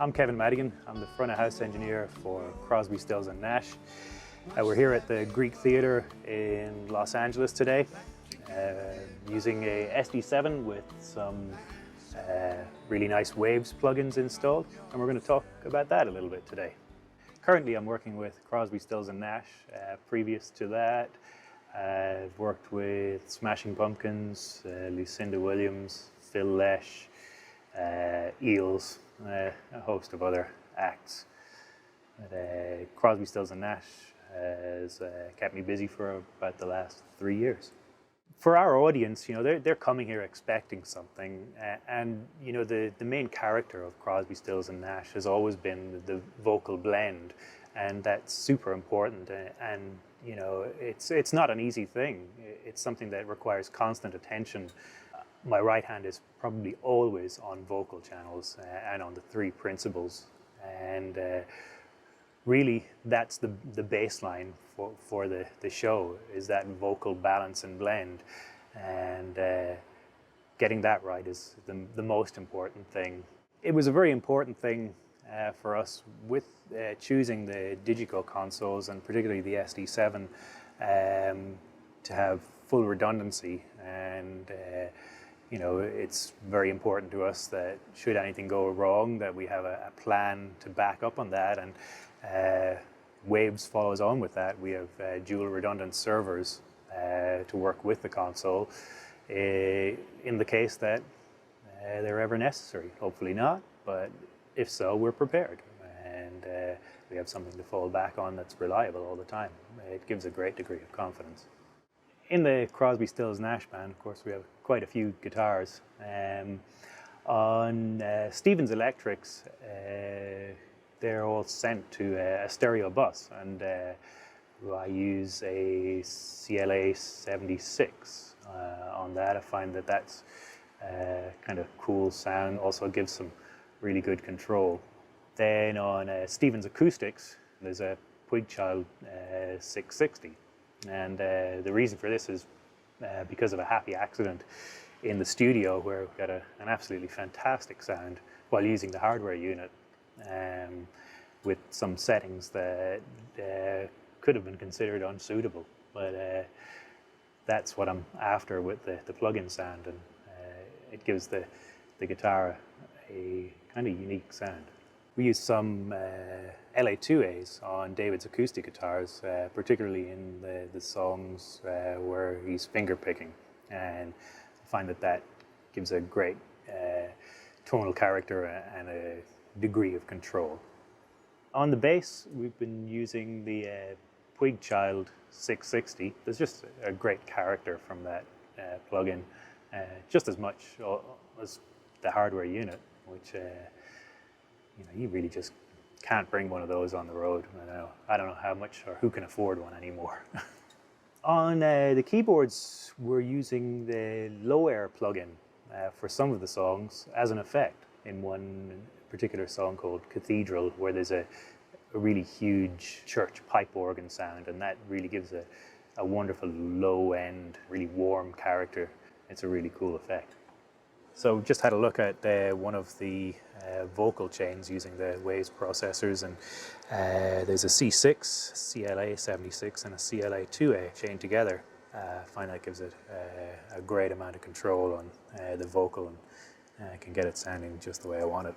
I'm Kevin Madigan. I'm the front of house engineer for Crosby, Stills and Nash. We're here at the Greek Theatre in Los Angeles today, using a SD7 with some really nice Waves plugins installed, and we're going to talk about that a little bit today. Currently I'm working with Crosby, Stills and Nash. Previous to that, I've worked with Smashing Pumpkins, Lucinda Williams, Phil Lesh, Eels, a host of other acts. But, Crosby, Stills and Nash has kept me busy for about the last 3 years. For our audience, you know, they're coming here expecting something, and you know, the main character of Crosby, Stills and Nash has always been the vocal blend, and that's super important. And you know, it's not an easy thing. It's something that requires constant attention. My right hand is probably always on vocal channels and on the three principals, and really that's the baseline for the show, is that vocal balance and blend, and getting that right is the most important thing. It was a very important thing for us with choosing the Digico consoles, and particularly the SD7, to have full redundancy. And you know, it's very important to us that should anything go wrong, that we have a plan to back up on that, and Waves follows on with that. We have dual redundant servers to work with the console in the case that they're ever necessary. Hopefully not, but if so, we're prepared, and we have something to fall back on that's reliable all the time. It gives a great degree of confidence. In the Crosby, Stills, Nash band, of course, we have quite a few guitars. On Stevens Electrics, they're all sent to a stereo bus, and I use a CLA 76 on that. I find that that's kind of cool sound, also gives some really good control. Then on Stevens Acoustics, there's a Puigchild 660. And the reason for this is because of a happy accident in the studio, where we got an absolutely fantastic sound while using the hardware unit, with some settings that could have been considered unsuitable. But that's what I'm after with the plug-in sound, and it gives the guitar a kind of unique sound. We use some LA2As on David's acoustic guitars, particularly in the songs where he's finger picking, and I find that gives a great tonal character and a degree of control. On the bass, we've been using the Puigchild 660. There's just a great character from that plug-in, just as much as the hardware unit, which you know, you really just can't bring one of those on the road. I don't know how much or who can afford one anymore. On the keyboards, we're using the low air plugin for some of the songs as an effect in one particular song called Cathedral, where there's a really huge church pipe organ sound, and that really gives a wonderful low end, really warm character. It's a really cool effect. So just had a look at one of the vocal chains using the Waves processors, and there's a C6, CLA 76 and a CLA 2A chained together. I find that gives it a great amount of control on the vocal, and can get it sounding just the way I want it.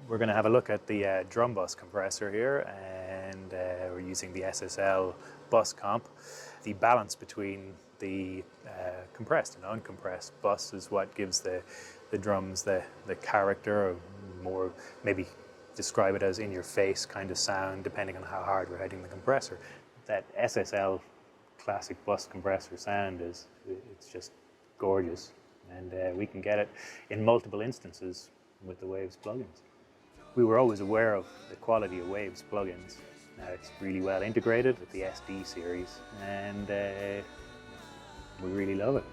We're going to have a look at the drum bus compressor here, and we're using the SSL bus comp. The balance between the compressed and uncompressed bus is what gives the drums the character, or more maybe describe it as in your face kind of sound, depending on how hard we're hitting the compressor. That SSL classic bus compressor sound it's just gorgeous, and we can get it in multiple instances with the Waves plugins. We were always aware of the quality of Waves plugins. Now it's really well integrated with the SD series, and we really love it.